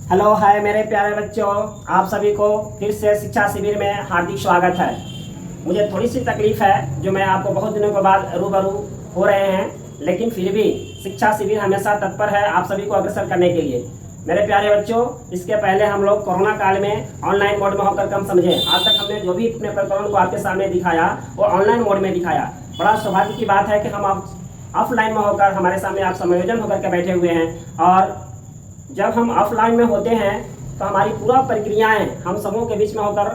Hello hi मेरे प्यारे बच्चों, आप सभी को फिर से शिक्षा शिविर में हार्दिक स्वागत है। मुझे थोड़ी सी तकलीफ है जो मैं आपको बहुत दिनों के बाद रूबरू हो रहे हैं, लेकिन फिर भी शिक्षा शिविर हमेशा तत्पर है आप सभी को अग्रसर करने के लिए। मेरे प्यारे बच्चों, इसके पहले हम लोग कोरोना काल में ऑनलाइन मोड में होकर कम समझे। आज तक हमने जो भी अपने प्रकरण को आपके सामने दिखाया वो ऑनलाइन मोड में दिखाया। बड़ा सौभाग्य की बात है कि हम अब ऑफलाइन में होकर हमारे सामने आप समायोजन होकर के बैठे हुए हैं। और जब हम ऑफलाइन में होते हैं तो हमारी पूरा प्रक्रियाएं हम समूह के बीच में होकर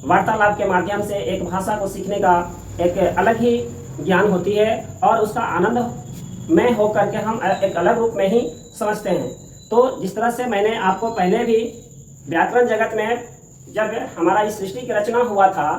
वार्तालाप के माध्यम से एक भाषा को सीखने का एक अलग ही ज्ञान होती है और उसका आनंद में होकर के हम एक अलग रूप में ही समझते हैं। तो जिस तरह से मैंने आपको पहले भी व्याकरण जगत में जब हमारा इस सृष्टि की रचना हुआ था,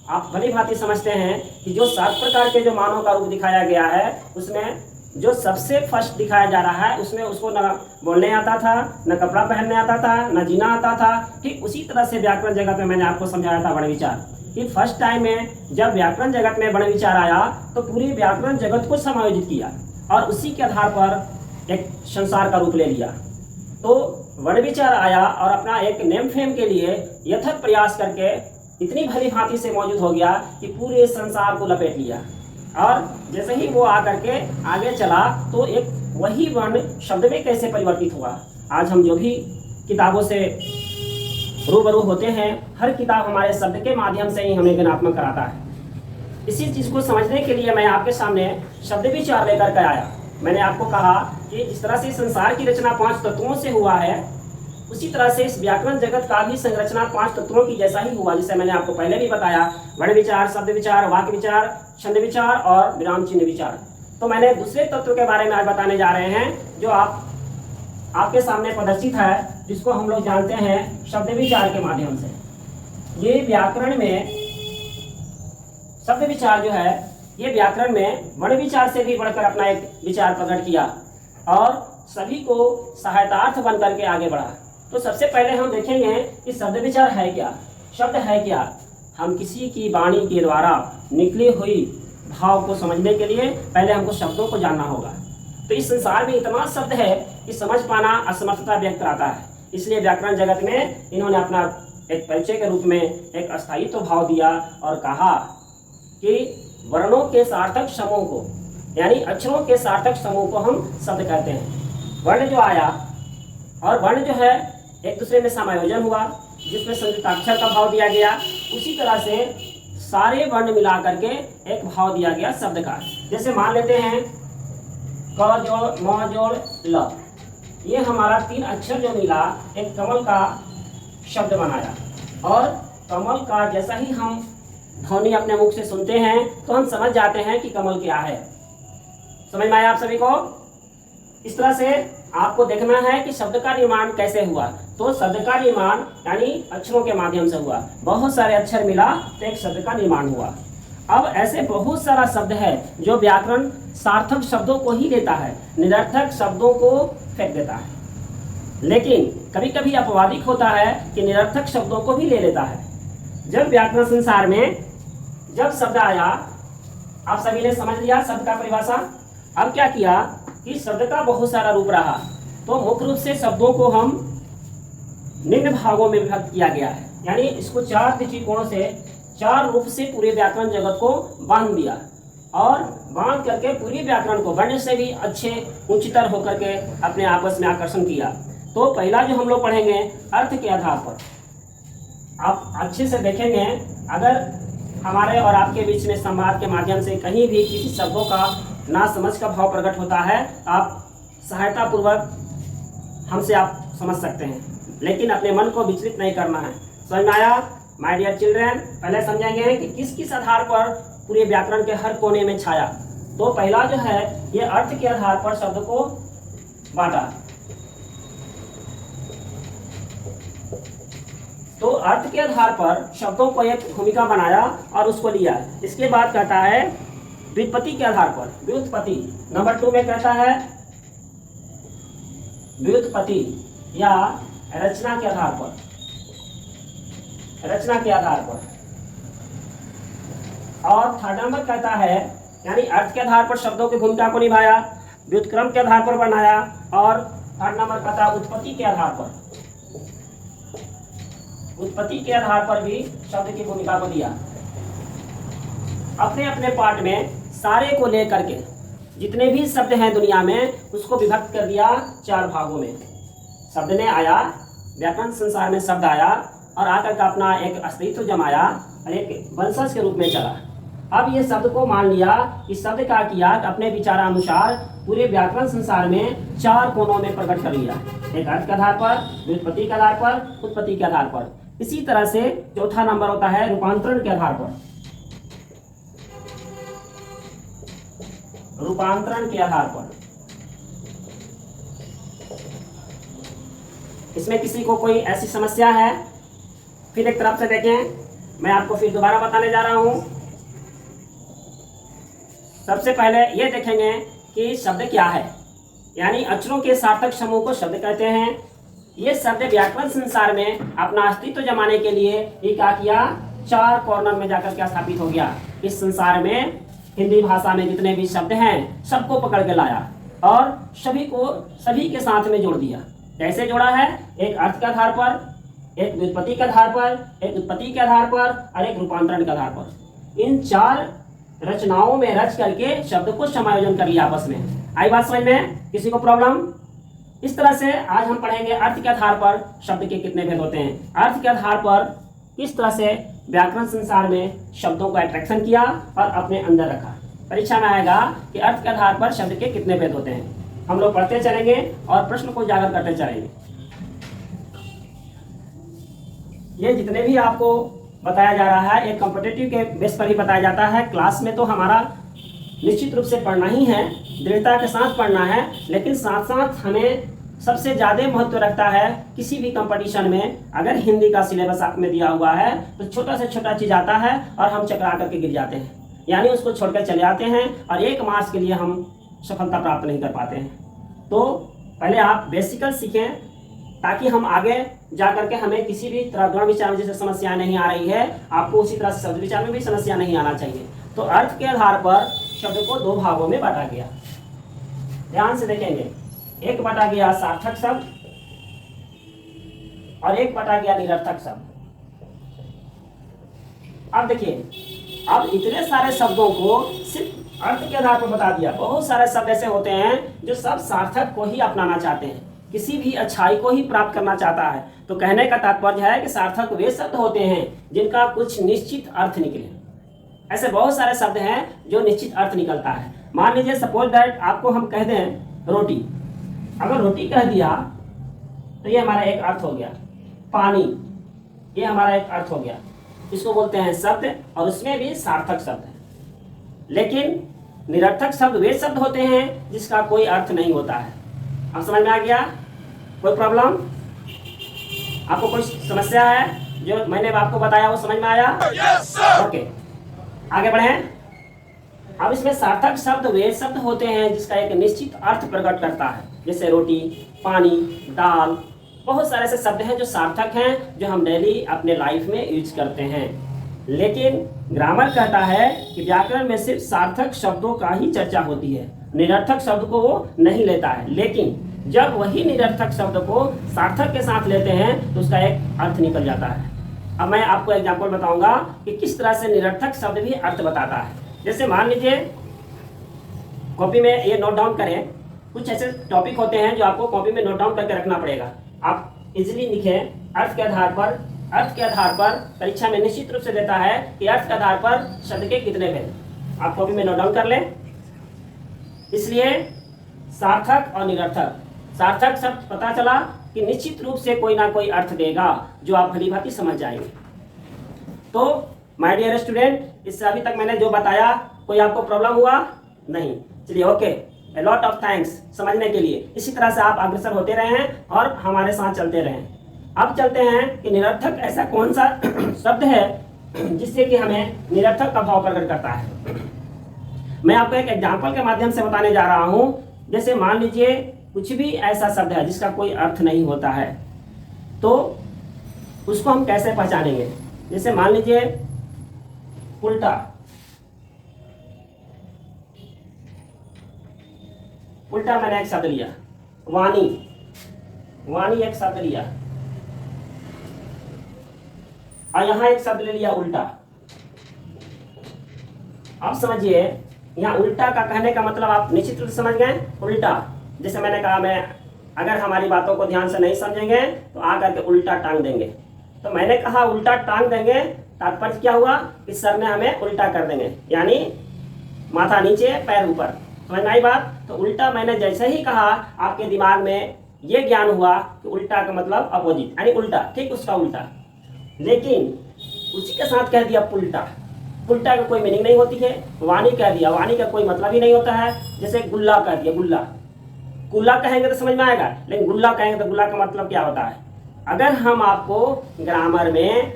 आप भली भांति समझते हैं कि जो 7 प्रकार के जो मानव का रूप दिखाया गया है उसमें जो सबसे फर्स्ट दिखाया जा रहा है उसमें उसको न बोलने आता था, न कपड़ा पहनने आता था, न जीना आता था। ठीक उसी तरह से व्याकरण जगत में मैंने आपको समझाया था वर्ण विचार कि फर्स्ट टाइम में जब व्याकरण जगत में वर्ण विचार आया तो पूरी व्याकरण जगत को समायोजित किया और उसी के आधार पर एक संसार का रूप ले लिया। तो वर्ण विचार आया और अपना एक नेम फेम के लिए यथक प्रयास करके इतनी भली भांति से मौजूद हो गया कि पूरे संसार को लपेट लिया। और जैसे ही वो आकर के आगे चला तो एक वही वर्ण शब्द में कैसे परिवर्तित हुआ। आज हम जो भी किताबों से रूबरू होते हैं, हर किताब हमारे शब्द के माध्यम से ही हमें ज्ञानात्मक कराता है। इसी चीज़ को समझने के लिए मैं आपके सामने शब्द विचार लेकर के आया। मैंने आपको कहा कि जिस तरह से संसार की रचना 5 तत्वों से हुआ है, उसी तरह से इस व्याकरण जगत का भी संरचना 5 तत्वों की जैसा ही हुआ, जिसे मैंने आपको पहले भी बताया। वर्ण विचार, शब्द विचार, वाक्य विचार, छंद विचार और विराम चिन्ह विचार। तो मैंने दूसरे तत्व के बारे में आज बताने जा रहे हैं जो आपके सामने प्रदर्शित है, जिसको हम लोग जानते हैं शब्द विचार के माध्यम से। ये व्याकरण में शब्द विचार जो है, ये व्याकरण में वर्ण विचार से भी बढ़कर अपना एक विचार प्रकट किया और सभी को सहायतार्थ बन करके आगे बढ़ा। तो सबसे पहले हम देखेंगे कि शब्द विचार है क्या, शब्द है क्या। हम किसी की वाणी के द्वारा निकली हुई भाव को समझने के लिए पहले हमको शब्दों को जानना होगा। तो इस संसार में इतना शब्द है कि समझ पाना असमर्थता व्यक्त कराता है। इसलिए व्याकरण जगत में इन्होंने अपना एक परिचय के रूप में एक अस्थायित्व भाव दिया और कहा कि वर्णों के सार्थक समूह को, यानी अक्षरों के सार्थक समूह को हम शब्द कहते हैं। वर्ण जो आया और वर्ण जो है एक दूसरे में समायोजन हुआ, जिसमें संयुक्ताक्षर का भाव दिया गया। उसी तरह से सारे वर्ण मिला करके एक भाव दिया गया शब्द का। जैसे मान लेते हैं क जोड़ म जोड़ ल, ये हमारा 3 अक्षर जो मिला एक कमल का शब्द बनाया। और कमल का जैसा ही हम ध्वनि अपने मुख से सुनते हैं तो हम समझ जाते हैं कि कमल क्या है। समझ में आया आप सभी को? इस तरह से आपको देखना है कि शब्द का निर्माण कैसे हुआ। तो शब्द का निर्माण यानी अक्षरों के माध्यम से हुआ। बहुत सारे अक्षर मिला तो एक शब्द का निर्माण हुआ। अब ऐसे बहुत सारा शब्द है जो व्याकरण सार्थक शब्दों को ही लेता है, निरर्थक शब्दों को फेंक देता है। लेकिन कभी कभी अपवादिक होता है कि निरर्थक शब्दों को भी ले लेता है। जब व्याकरण संसार में जब शब्द आया, आप सभी ने समझ लिया शब्द का परिभाषा। अब क्या किया कि शब्द का बहुत सारा रूप रहा, तो मुख्य रूप से शब्दों को हम निम्न भागों में विभक्त किया गया है। यानी इसको 4 दृष्टिकोणों से 4 रूप से पूरे व्याकरण जगत को बांध दिया और बांध करके पूरे व्याकरण को वर्ण से भी अच्छे उच्चतर होकर के अपने आपस में आकर्षण किया। तो पहला जो हम लोग पढ़ेंगे अर्थ के आधार पर, आप अच्छे से देखेंगे। अगर हमारे और आपके बीच में संवाद के माध्यम से कहीं भी किसी शब्दों का ना समझ का भाव प्रकट होता है, आप सहायता पूर्वक हमसे आप समझ सकते हैं, लेकिन अपने मन को विचलित नहीं करना है। समझ में आया माय डियर चिल्ड्रन? पहले समझेंगे कि किस किस आधार पर पूरे व्याकरण के हर कोने में छाया। तो पहला जो है ये अर्थ के आधार पर शब्द को बांटा। तो अर्थ के आधार पर शब्दों को एक भूमिका बनाया और उसको लिया। इसके बाद कहता है व्युत्पत्ति के आधार पर, व्युत्पत्ति नंबर 2 में कहता है व्युत्पत्ति या रचना के आधार पर, रचना के आधार पर। और 3rd नंबर कहता है यानी अर्थ के आधार पर शब्दों की भूमिका को निभाया, व्युत्क्रम के आधार पर बनाया और 3rd नंबर कहता है उत्पत्ति के आधार पर। उत्पत्ति के आधार पर भी शब्द की भूमिका को दिया। अपने अपने पार्ट में सारे को लेकर के जितने भी शब्द हैं दुनिया में उसको विभक्त कर दिया 4 भागों में। शब्द ने आया, व्याकरण संसार में शब्द आया और आकर का अपना एक अस्तित्व जमाया और एक वंशज के रूप में चला। अब ये शब्द को मान लिया कि शब्द का किया अपने विचारानुसार पूरे व्याकरण संसार में 4 कोणों में प्रकट कर लिया, एक अर्थ के आधार पर, व्युत्पत्ति के आधार पर, उत्पत्ति के आधार पर। इसी तरह से चौथा नंबर होता है रूपांतरण के आधार पर। रूपांतरण के आधार पर इसमें किसी को कोई ऐसी समस्या है? फिर एक तरफ से देखें, मैं आपको फिर दोबारा बताने जा रहा हूं। सबसे पहले ये देखेंगे कि शब्द क्या है, यानी अक्षरों के सार्थक समूह को शब्द कहते हैं। ये शब्द व्याकरण संसार में अपना अस्तित्व जमाने के लिए ये क्या किया, 4 कॉर्नर में जाकर क्या स्थापित हो गया। इस संसार में हिंदी भाषा में जितने भी शब्द हैं सबको पकड़ के लाया और सभी के साथ में जोड़ दिया। कैसे जोड़ा है? एक अर्थ के आधार पर, एक व्युत्पत्ति के आधार पर, एक उत्पत्ति के आधार पर और एक रूपांतरण के आधार पर। इन 4 रचनाओं में रच करके शब्द को समायोजन कर लिया आपस में। आई बात समझ में? किसी को प्रॉब्लम? इस तरह से आज हम पढ़ेंगे अर्थ के आधार पर शब्द के कितने भेद होते हैं, अर्थ के आधार पर किस तरह से व्याकरण संसार में शब्दों को अट्रैक्शन किया और अपने अंदर रखा। परीक्षा में आएगा कि अर्थ के आधार पर शब्द के कितने भेद होते हैं। हम लोग पढ़ते चलेंगे और प्रश्न को उजागर करते चलेंगे। ये जितने भी आपको बताया जा रहा है एक कॉम्पिटिटिव के बेस पर ही बताया जाता है। क्लास में तो हमारा निश्चित रूप से पढ़ना ही है, दृढ़ता के साथ पढ़ना है, लेकिन साथ साथ हमें सबसे ज़्यादा महत्व रखता है किसी भी कंपटीशन में। अगर हिंदी का सिलेबस आप में दिया हुआ है तो छोटा से छोटा चीज़ आता है और हम चकरा करके गिर जाते हैं, यानी उसको छोड़कर चले आते हैं और 1 मार्क्स के लिए हम सफलता प्राप्त नहीं कर पाते हैं। तो पहले आप बेसिकल सीखें ताकि हम आगे जा करके हमें किसी भी तरह गुण विचार में जैसे समस्या नहीं आ रही है, आपको उसी तरह शब्द विचार में भी समस्या नहीं आना चाहिए। तो अर्थ के आधार पर शब्द को 2 भागों में बांटा गया। ध्यान से देखेंगे, एक बांटा गया सार्थक शब्द और एक बांटा गया निरर्थक शब्द। अब देखिए, अब इतने सारे शब्दों को सिर्फ अर्थ के आधार पर बता दिया। बहुत सारे शब्द ऐसे होते हैं जो सब सार्थक को ही अपनाना चाहते हैं, किसी भी अच्छाई को ही प्राप्त करना चाहता है। तो कहने का तात्पर्य है कि सार्थक वे शब्द होते हैं जिनका कुछ निश्चित अर्थ निकले। ऐसे बहुत सारे शब्द हैं जो निश्चित अर्थ निकलता है। मान लीजिए सपोज दैट आपको हम कह दें रोटी, अगर रोटी कह दिया तो ये हमारा एक अर्थ हो गया। पानी, ये हमारा एक अर्थ हो गया। इसको बोलते हैं शब्द और उसमें भी सार्थक शब्द है। लेकिन निरर्थक शब्द वे शब्द होते हैं जिसका कोई अर्थ नहीं होता है। अब समझ में आ गया? कोई प्रॉब्लम? आपको कोई समस्या है? जो मैंने आपको बताया वो समझ में आया? ओके, आगे बढ़ें। अब इसमें सार्थक शब्द वे शब्द होते हैं जिसका एक निश्चित अर्थ प्रकट करता है, जैसे रोटी, पानी, दाल। बहुत सारे ऐसे शब्द हैं जो सार्थक हैं, जो हम डेली अपने लाइफ में यूज करते हैं। लेकिन ग्रामर कहता है कि व्याकरण में सिर्फ सार्थक शब्दों का ही चर्चा होती है, निरर्थक शब्द को वो नहीं लेता है। लेकिन जब वही निरर्थक शब्द को सार्थक के साथ लेते हैं तो उसका एक अर्थ निकल जाता है। अब मैं आपको एग्जाम्पल बताऊंगा कि किस तरह से निरर्थक शब्द भी अर्थ बताता है। जैसे मान लीजिए, कॉपी में ये नोट डाउन करें, कुछ ऐसे टॉपिक होते हैं जो आपको कॉपी में नोट डाउन करके रखना पड़ेगा। आप इजीली लिखें अर्थ के आधार पर। अर्थ के आधार पर परीक्षा में निश्चित रूप से देता है कि अर्थ के आधार पर शब्द के कितने भेद। आप कॉपी में नोट डाउन कर लें। इसलिए सार्थक और निरर्थक, सार्थक शब्द पता चला कि निश्चित रूप से कोई ना कोई अर्थ देगा जो आप भली भांति समझ जाएंगे। तो माय डियर स्टूडेंट, इससे अभी तक मैंने जो बताया कोई आपको प्रॉब्लम हुआ? नहीं। चलिए, okay, a lot of thanks समझने के लिए। इसी तरह से आप अग्रसर होते रहें और हमारे साथ चलते रहें। अब चलते हैं कि निरर्थक ऐसा कौन सा शब्द है जिससे कि हमें निरर्थक का भाव प्रकट करता है। मैं आपको एक एग्जाम्पल के माध्यम से बताने जा रहा हूं। जैसे मान लीजिए कुछ भी ऐसा शब्द है जिसका कोई अर्थ नहीं होता है, तो उसको हम कैसे पहचानेंगे। जैसे मान लीजिए उल्टा, उल्टा मैंने एक शब्द लिया। वाणी, वाणी एक शब्द लिया। और यहाँ एक शब्द ले लिया उल्टा। अब समझिए यहाँ उल्टा का कहने का मतलब आप निश्चित रूप से समझ गए। उल्टा जैसे मैंने कहा, मैं अगर हमारी बातों को ध्यान से नहीं समझेंगे तो आकर के उल्टा टांग देंगे। तो मैंने कहा उल्टा टांग देंगे, तात्पर्य क्या हुआ कि सर ने हमें उल्टा कर देंगे, यानी माथा नीचे पैर ऊपर। समझ में आई बात? तो उल्टा मैंने जैसे ही कहा आपके दिमाग में ये ज्ञान हुआ कि उल्टा का मतलब अपोजिट, यानी उल्टा, ठीक उसका उल्टा। लेकिन उसी के साथ कह दिया पुल्टा। पुल्टा का कोई मीनिंग नहीं होती है। वाणी कह दिया, वाणी का कोई मतलब ही नहीं होता है। जैसे गुल्ला कह दिया, गुल्ला। गुल्ला कहेंगे तो समझ में आएगा, लेकिन गुल्ला कहेंगे तो गुल्ला का मतलब क्या होता है? अगर हम आपको ग्रामर में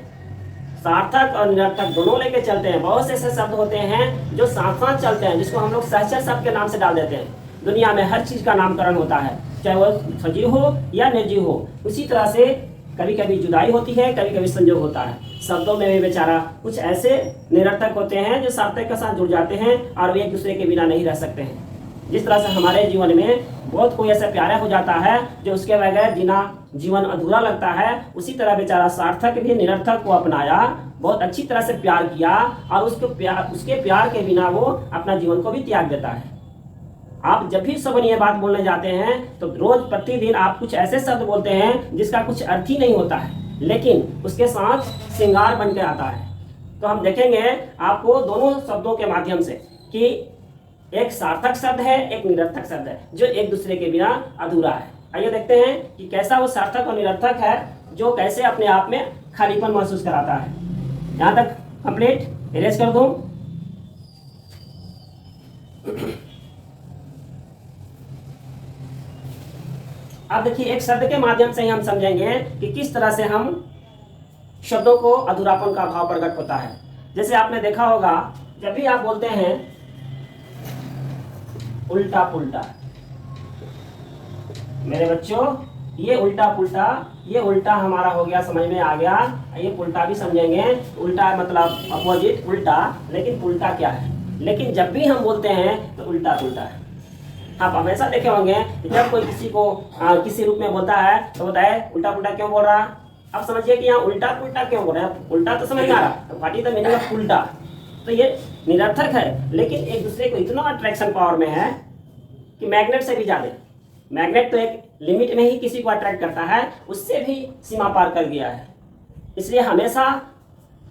सार्थक और निरर्थक दोनों लेके चलते हैं, बहुत से ऐसे शब्द होते हैं जो साथ साथ चलते हैं, जिसको हम लोग सहचर शब्द के नाम से डाल देते हैं। दुनिया में हर चीज का नामकरण होता है, चाहे वो सजीव हो या निर्जीव हो। उसी तरह से कभी कभी जुदाई होती है, कभी कभी संयोग होता है। शब्दों में भी बेचारा कुछ ऐसे निरर्थक होते हैं जो सार्थक के साथ जुड़ जाते हैं और वे एक दूसरे के बिना नहीं रह सकते हैं। जिस तरह से हमारे जीवन में बहुत कोई ऐसा प्यारा हो जाता है जो उसके बगैर जीना जीवन अधूरा लगता है, उसी तरह बेचारा सार्थक भी निरर्थक को अपनाया, बहुत अच्छी तरह से प्यार किया और उसके प्यार के बिना वो अपना जीवन को भी त्याग देता है। आप जब भी सबन ये बात बोलने जाते हैं तो रोज प्रतिदिन आप कुछ ऐसे शब्द बोलते हैं जिसका कुछ अर्थ ही नहीं होता है, लेकिन उसके साथ श्रृंगार बन के आता है। तो हम देखेंगे आपको दोनों शब्दों के माध्यम से कि एक सार्थक शब्द है, एक निरर्थक शब्द है, जो एक दूसरे के बिना अधूरा है। आइए देखते हैं कि कैसा वो सार्थक और निरर्थक है, जो कैसे अपने आप में खालीपन महसूस कराता है। यहाँ तक कंप्लीट, इरेज कर दूं। अब देखिए एक शब्द के माध्यम से ही हम समझेंगे कि किस तरह से हम शब्दों को अधूरापन का भाव प्रकट होता है। जैसे आपने देखा होगा जब भी आप बोलते हैं उल्टा पुल्टा, मेरे बच्चों ये उल्टा पुल्टा, ये उल्टा हमारा हो गया, समझ में आ गया। ये पुल्टा भी समझेंगे, उल्टा मतलब अपोजिट उल्टा, लेकिन पुल्टा क्या है। लेकिन जब भी हम बोलते हैं तो उल्टा पुल्टा है। आप हमेशा देखे होंगे जब कोई किसी को किसी रूप में बोलता है तो बोलता है उल्टा पुल्टा क्यों बोल रहा। अब समझिए कि यहाँ उल्टा पुल्टा क्यों बोल रहे हैं। उल्टा तो समझ में आ रहा, तो what is the meaning of उल्टा। तो ये निरर्थक है, लेकिन एक दूसरे को इतना अट्रैक्शन पावर में है कि मैग्नेट से भी ज्यादा। मैग्नेट तो एक लिमिट में ही किसी को अट्रैक्ट करता है, उससे भी सीमा पार कर गया है। इसलिए हमेशा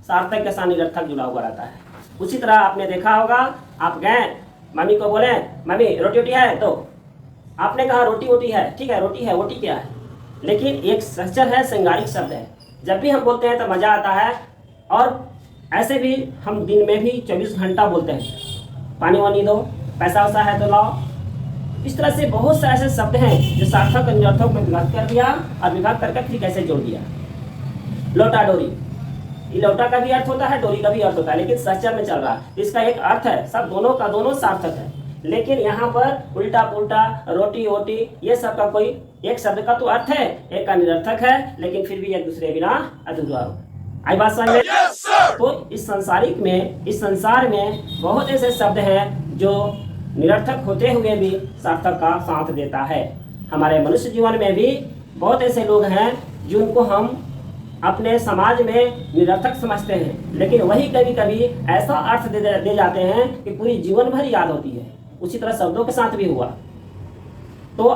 सार्थक के साथ निरर्थक जुड़ा हुआ रहता है। उसी तरह आपने देखा होगा, आप गए मम्मी को बोले मम्मी रोटी वोटी है, तो आपने कहा रोटी वोटी है, ठीक है रोटी है, वोटी क्या है। लेकिन एक सहचर है, श्रृंगारिक शब्द है। जब भी हम बोलते हैं तो मजा आता है। और ऐसे भी हम दिन में भी 24 घंटा बोलते हैं, पानी वानी दो, पैसा वैसा है तो लाओ। इस तरह से बहुत से ऐसे शब्द हैं जो सार्थक और निरर्थक में विभाग कर दिया और विभाग करके फिर कैसे जोड़ दिया। लोटा डोरी, ये लोटा का भी अर्थ होता है, डोरी का भी अर्थ होता है, लेकिन सहचर में चल रहा है, इसका एक अर्थ है। सब दोनों का दोनों सार्थक है, लेकिन यहाँ पर उल्टा पुल्टा रोटी वोटी ये सब का कोई एक शब्द का तो अर्थ है, एक का निरर्थक है, लेकिन फिर भी एक दूसरे बिना अधूरा हो। आई बात समझ में? तो इस संसार में बहुत ऐसे शब्द हैं जो निरर्थक होते हुए भी सार्थक का साथ देता है। हमारे मनुष्य जीवन में भी बहुत ऐसे लोग हैं जिनको हम अपने समाज में निरर्थक समझते हैं, लेकिन वही कभी कभी ऐसा अर्थ दे जाते हैं कि पूरी जीवन भर याद होती है। उसी तरह शब्दों के साथ भी हुआ। तो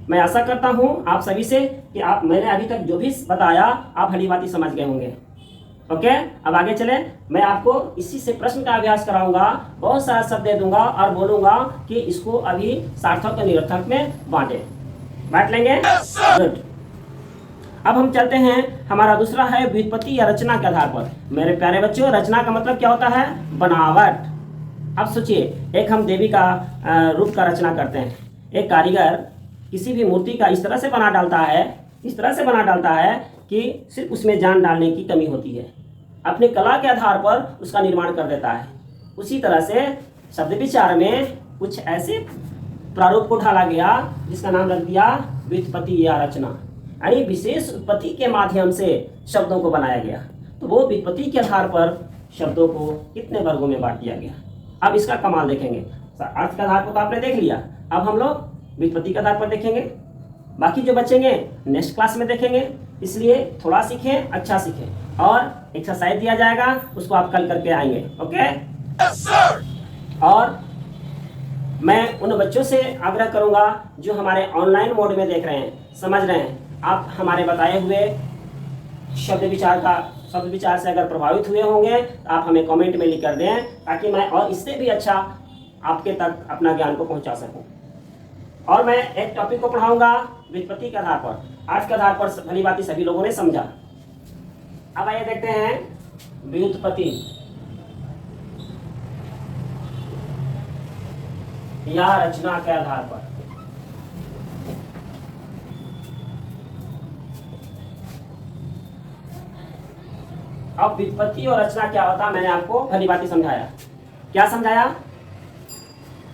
मैं आशा करता हूं आप सभी से कि आप मैंने अभी तक जो भी बताया आप भली भांति समझ गए होंगे। ओके, अब आगे चले। मैं आपको इसी से प्रश्न का अभ्यास कराऊंगा, बहुत सारा शब्द दे दूंगा और बोलूंगा कि इसको अभी सार्थक और निरर्थक में बांट लेंगे। गुड। अब हम चलते हैं, हमारा दूसरा है व्युत्पत्ति या रचना के आधार पर। मेरे प्यारे बच्चों, रचना का मतलब क्या होता है? बनावट। अब सोचिए, एक हम देवी का रूप का रचना करते हैं। एक कारीगर किसी भी मूर्ति का इस तरह से बना डालता है कि सिर्फ उसमें जान डालने की कमी होती है, अपनी कला के आधार पर उसका निर्माण कर देता है। उसी तरह से शब्द विचार में कुछ ऐसे प्रारूप को ढाला गया जिसका नाम रख दिया व्युत्पत्ति या रचना, यानी विशेष उत्पत्ति के माध्यम से शब्दों को बनाया गया। तो वो व्युत्पत्ति के आधार पर शब्दों को कितने वर्गों में बांट दिया गया। अब इसका कमाल देखेंगे। अर्थ के आधार पर तो आपने देख लिया, अब हम लोग व्युत्पत्ति के आधार पर देखेंगे। बाकी जो बचेंगे नेक्स्ट क्लास में देखेंगे, इसलिए थोड़ा सीखें, अच्छा सीखें। और एक्सरसाइज दिया जाएगा, उसको आप कल करके आएंगे। Okay yes sir. और मैं उन बच्चों से आग्रह करूंगा जो हमारे ऑनलाइन मोड में देख रहे हैं, समझ रहे हैं, आप हमारे बताए हुए शब्द विचार से अगर प्रभावित हुए होंगे तो आप हमें कमेंट में लिख कर दें, ताकि मैं और इससे भी अच्छा आपके तक अपना ज्ञान को पहुंचा सकूं। और मैं एक टॉपिक को पढ़ाऊंगा व्युत्पत्ति के आधार पर, आज के आधार पर भली बात सभी लोगों ने समझा। अब आइए देखते हैं व्युत्पत्ति या रचना के आधार पर। अब व्युत्पत्ति और रचना क्या होता है मैंने आपको भली बात समझाया। क्या समझाया?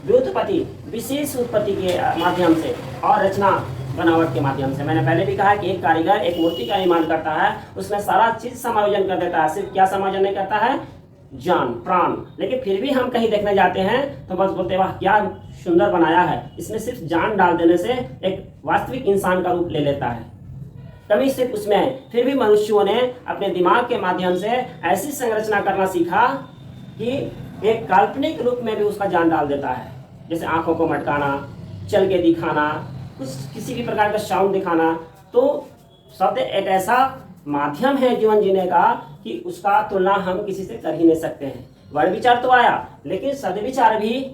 व्युत्पत्ति विशेष उत्पत्ति के माध्यम से और रचना बनावट के माध्यम से। मैंने पहले भी कहा कि एक कारीगर एक मूर्ति का निर्माण करता है, उसमें सारा चीज समायोजन कर देता है, सिर्फ क्या समायोजन नहीं करता है? जान प्राण। लेकिन फिर भी हम कहीं देखने जाते हैं तो बस बोलते वाह क्या सुंदर बनाया है, इसमें सिर्फ जान डाल देने से एक वास्तविक इंसान का रूप ले लेता है। कमी सिर्फ उसमें है। फिर भी मनुष्यों ने अपने दिमाग के माध्यम से ऐसी संरचना करना सीखा कि एक काल्पनिक रूप में भी उसका जान डाल देता है, जैसे आंखों को मटकाना, चल के दिखाना, कुछ किसी भी प्रकार का साउंड दिखाना। तो शब्द एक ऐसा माध्यम है जीवन जीने का कि उसका तुलना हम किसी से कर ही नहीं सकते हैं। वर्ण विचार तो आया, लेकिन शब्द विचार भी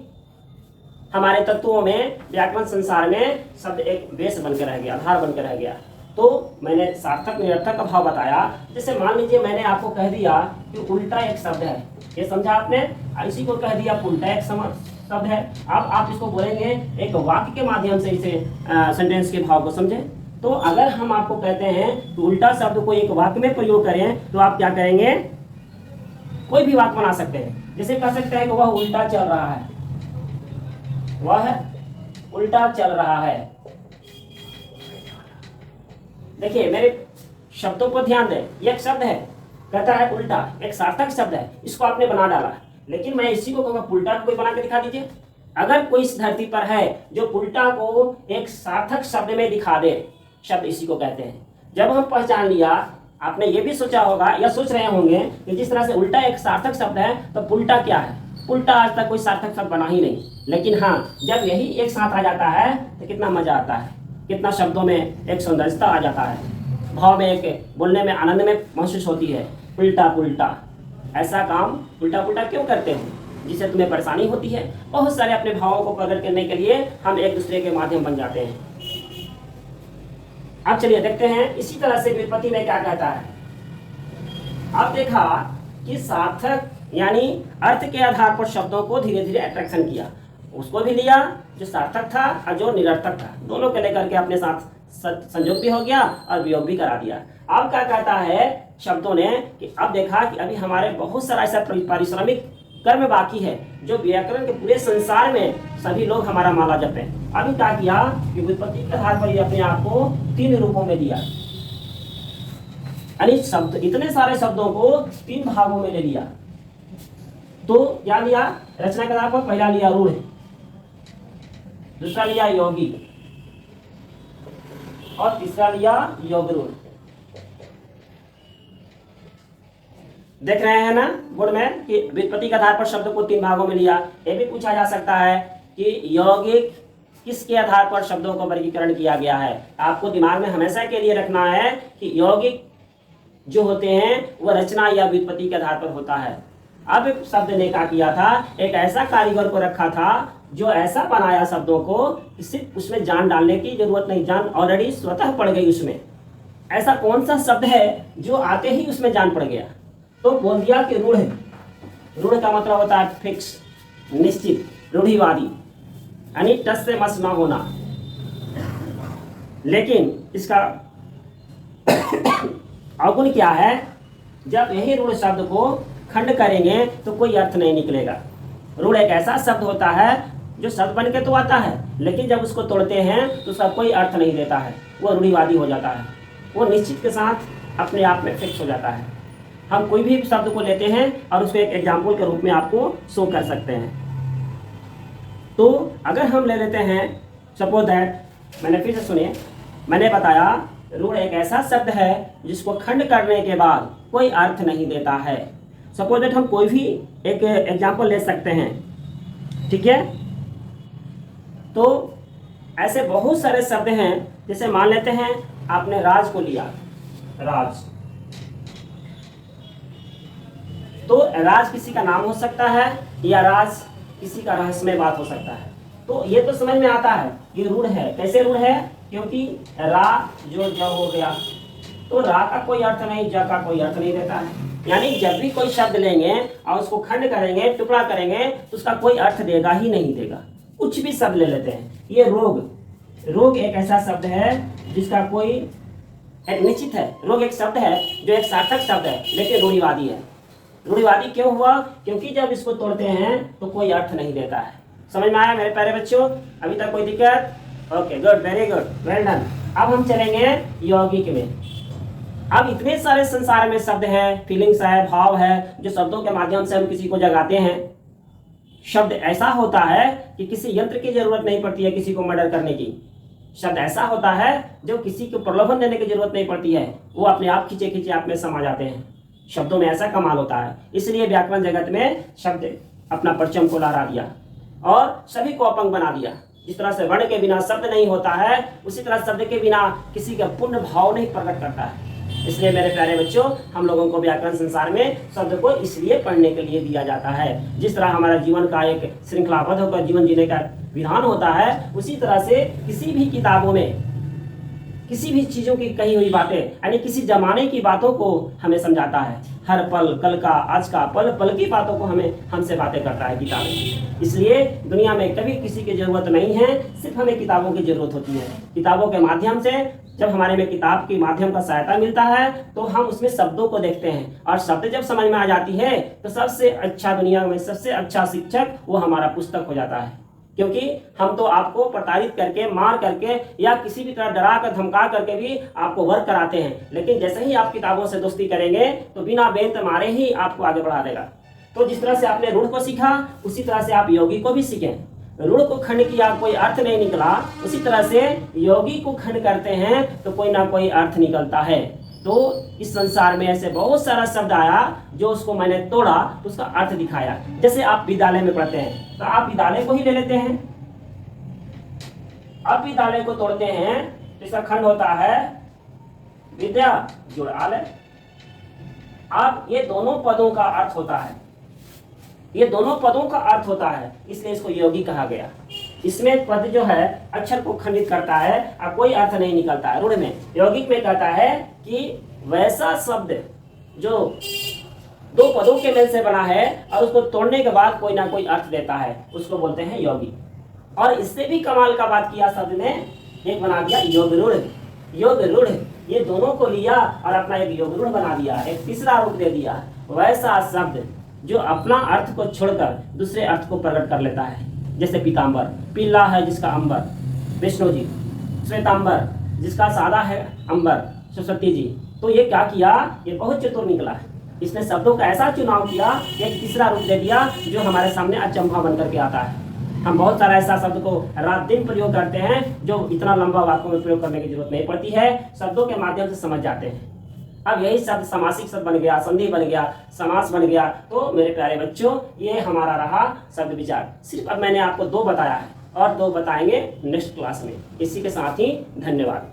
हमारे तत्वों में, व्याकरण संसार में शब्द एक बेस बनकर रह गया, आधार बनकर रह गया। तो मैंने सार्थक निरर्थक का भाव बताया। जैसे मान लीजिए मैंने आपको कह दिया कि उल्टा एक शब्द है, ये समझा आपने, इसी को कह दिया उल्टा एक शब्द है। अब आप इसको बोलेंगे एक वाक्य के माध्यम से, इसे सेंटेंस के भाव को समझें। तो अगर हम आपको कहते हैं तो उल्टा शब्द को एक वाक्य में प्रयोग करें तो आप क्या करेंगे? कोई भी वाक्य बना सकते हैं। जैसे कह सकते हैं कि वह उल्टा चल रहा है, वह उल्टा चल रहा है। देखिए मेरे शब्दों पर ध्यान दें, ये एक शब्द है, कहता है उल्टा, एक सार्थक शब्द है, इसको आपने बना डाला। लेकिन मैं इसी को कहूँगा उल्टा कोई बना के दिखा दीजिए। अगर कोई इस धरती पर है जो उल्टा को एक सार्थक शब्द में दिखा दे, शब्द इसी को कहते हैं। जब हम पहचान लिया, आपने ये भी सोचा होगा या सोच रहे होंगे कि जिस तरह से उल्टा एक सार्थक शब्द है तो उल्टा क्या है? उल्टा आज तक कोई सार्थक शब्द बना ही नहीं। लेकिन हाँ, जब यही एक साथ आ जाता है तो कितना मजा आता है, कितना शब्दों में एक सौंदर्यता आ जाता है, भाव में एक बोलने में आनंद में महसूस होती है। उल्टा पुल्टा, ऐसा काम उल्टा पुल्टा क्यों करते हो जिससे तुम्हें परेशानी होती है? बहुत सारे अपने भावों को प्रकट करने के लिए हम एक दूसरे के माध्यम बन जाते हैं। अब चलिए देखते हैं इसी तरह से व्युत्पत्ति में क्या कहता है। अब देखा कि सार्थक यानी अर्थ के आधार पर शब्दों को धीरे धीरे अट्रैक्शन किया, उसको भी लिया जो सार्थक था और जो निरर्थक था, दोनों के लेकर के अपने साथ संयोग भी हो गया और वियोग भी करा दिया। अब क्या कहता है शब्दों ने कि अब देखा कि अभी हमारे बहुत सारा ऐसा पारिश्रमिक कर्म बाकी है जो व्याकरण के पूरे संसार में सभी लोग हमारा माला जपे। अभी क्या किया कि व्युत्पत्ति के आधार पर ये अपने आप को 3 रूपों में दिया, यानी शब्द, इतने सारे शब्दों को 3 भागों में ले लिया। तो क्या लिया? रचना के आधार पर पहला लिया रूढ़, दूसरा लिया योगी और तीसरा लिया योग रूढ़। देख रहे हैं ना बोर्ड में कि व्युत्पत्ति के आधार पर शब्द को 3 भागों में लिया। ये भी पूछा जा सकता है कि यौगिक किसके आधार पर शब्दों को वर्गीकरण किया गया है। आपको दिमाग में हमेशा के लिए रखना है कि यौगिक जो होते हैं वह रचना या व्युत्पत्ति के आधार पर होता है। अब शब्द ने क्या किया था, एक ऐसा कारीगर को रखा था जो ऐसा बनाया शब्दों को कि सिर्फ उसमें जान डालने की जरूरत नहीं, जान ऑलरेडी स्वतः पड़ गई उसमें। ऐसा कौन सा शब्द है जो आते ही उसमें जान पड़ गया? तो बोल दिया कि रूढ़। रूढ़ का मतलब होता है फिक्स, निश्चित, रूढ़िवादी, यानी टस से मस ना होना। लेकिन इसका अवगुण क्या है? जब यही रूढ़ शब्द को खंड करेंगे तो कोई अर्थ नहीं निकलेगा। रूढ़ एक ऐसा शब्द होता है जो शब्द बन के तो आता है, लेकिन जब उसको तोड़ते हैं तो उसका कोई अर्थ नहीं देता है, वो रूढ़िवादी हो जाता है, वो निश्चित के साथ अपने आप में फिक्स हो जाता है। हम कोई भी शब्द को लेते हैं और उसको एक एग्जाम्पल के रूप में आपको शो कर सकते हैं। तो अगर हम ले लेते हैं सपोज दैट, मैंने फिर से सुनिए, मैंने बताया रूढ़ एक ऐसा शब्द है जिसको खंड करने के बाद कोई अर्थ नहीं देता है। सपोज दैट हम कोई भी एक एग्जाम्पल ले सकते हैं, ठीक है। तो ऐसे बहुत सारे शब्द हैं, जैसे मान लेते हैं आपने राज को लिया, राज। तो राज किसी का नाम हो सकता है या राज किसी का रहस्यमय बात हो सकता है। तो ये तो समझ में आता है ये रूढ़ है। कैसे रूढ़ है? क्योंकि रा जो ज हो गया, तो रा का कोई अर्थ नहीं, ज का कोई अर्थ नहीं देता है। यानी जब भी कोई शब्द लेंगे और उसको खंड करेंगे, टुकड़ा करेंगे, तो उसका कोई अर्थ देगा ही नहीं देगा। कुछ भी शब्द ले लेते हैं। ये रोग, रोग एक ऐसा शब्द है जिसका कोई एक निश्चित है। रोग एक शब्द है जो एक सार्थक शब्द है, लेकिन रूढ़िवादी है। रूढ़िवादी क्यों हुआ? क्योंकि जब इसको तोड़ते हैं तो कोई अर्थ नहीं देता है। समझ में आया मेरे प्यारे बच्चों? अभी तक कोई दिक्कत? Okay, good, very good, well done. अब हम चलेंगे यौगिक में। अब इतने सारे संसार में शब्द है, फीलिंग्स है, भाव है, जो शब्दों के माध्यम से हम किसी को जगाते हैं। शब्द ऐसा होता है कि किसी यंत्र की जरूरत नहीं पड़ती है किसी को मर्डर करने की। शब्द ऐसा होता है जो किसी को प्रलोभन देने की जरूरत नहीं पड़ती है, वो अपने आप खींचे खींचे आप में समा जाते हैं। शब्दों में ऐसा कमाल होता है। इसलिए व्याकरण जगत में शब्द अपना परचम को लहरा दिया और सभी को अपंग बना दिया। जिस तरह से वर्ण के बिना शब्द नहीं होता है, उसी तरह शब्द के बिना किसी का पूर्ण भाव नहीं प्रकट करता है। इसलिए मेरे प्यारे बच्चों, हम लोगों को व्याकरण संसार में शब्द को इसलिए पढ़ने के लिए दिया जाता है। जिस तरह हमारा जीवन का एक श्रृंखलाबद्ध होकर जीवन जीने का विधान होता है, उसी तरह से किसी भी किताबों में किसी भी चीज़ों की कही हुई बातें, यानी किसी जमाने की बातों को हमें समझाता है। हर पल, कल का, आज का, पल पल की बातों को हमसे बातें करता है किताबें। इसलिए दुनिया में कभी किसी की जरूरत नहीं है, सिर्फ हमें किताबों की जरूरत होती है। किताबों के माध्यम से जब हमारे में किताब के माध्यम का सहायता मिलता है तो हम उसमें शब्दों को देखते हैं, और शब्द जब समझ में आ जाती है तो सबसे अच्छा, दुनिया में सबसे अच्छा शिक्षक वो हमारा पुस्तक हो जाता है। क्योंकि हम तो आपको प्रताड़ित करके, मार करके या किसी भी तरह डरा कर, धमका करके भी आपको वर्क कराते हैं, लेकिन जैसे ही आप किताबों से दोस्ती करेंगे तो बिना बेंत मारे ही आपको आगे बढ़ा देगा। तो जिस तरह से आपने रूढ़ को सीखा, उसी तरह से आप योगी को भी सीखें। रूढ़ को खंड किया, कोई अर्थ नहीं निकला, उसी तरह से योगी को खंड करते हैं तो कोई ना कोई अर्थ निकलता है। तो इस संसार में ऐसे बहुत सारा शब्द आया जो उसको मैंने तोड़ा, उसका अर्थ दिखाया। जैसे आप विद्यालय में पढ़ते हैं तो आप विद्यालय को ही ले लेते हैं। अब विद्यालय को तोड़ते हैं तो इसका खंड होता है विद्या जुड़ालय। अब ये दोनों पदों का अर्थ होता है, ये दोनों पदों का अर्थ होता है, इसलिए इसको योगी कहा गया। इसमें पद जो है अक्षर को खंडित करता है और कोई अर्थ नहीं निकलता है। रूढ़ में, यौगिक में कहता है कि वैसा शब्द जो दो पदों के मेल से बना है और उसको तोड़ने के बाद कोई ना कोई अर्थ देता है, उसको बोलते हैं योगी। और इससे भी कमाल का बात किया शब्द ने, एक बना दिया योग रूढ़। योग रूढ़, ये दोनों को लिया और अपना एक योग रूढ़ बना दिया, एक तीसरा रूप दे दिया। वैसा शब्द जो अपना अर्थ को छोड़कर दूसरे अर्थ को प्रकट कर लेता है। जैसे पीताम्बर, पीला है जिसका अंबर विष्णु जी, श्वेतांबर जिसका सादा है अंबर सरस्वती जी। तो ये क्या किया? ये बहुत चतुर निकला है। इसने शब्दों का ऐसा चुनाव किया, एक तीसरा रूप दे दिया जो हमारे सामने अचंभा बन करके आता है। हम बहुत सारा ऐसा शब्द को रात दिन प्रयोग करते हैं जो इतना लंबा वाक्यों में प्रयोग करने की जरूरत नहीं पड़ती है, शब्दों के माध्यम से समझ जाते हैं। अब यही शब्द समासिक शब्द बन गया, संधि बन गया, समास बन गया। तो मेरे प्यारे बच्चों, ये हमारा रहा शब्द विचार। सिर्फ अब मैंने आपको 2 बताया है और 2 बताएंगे नेक्स्ट क्लास में। इसी के साथ ही धन्यवाद।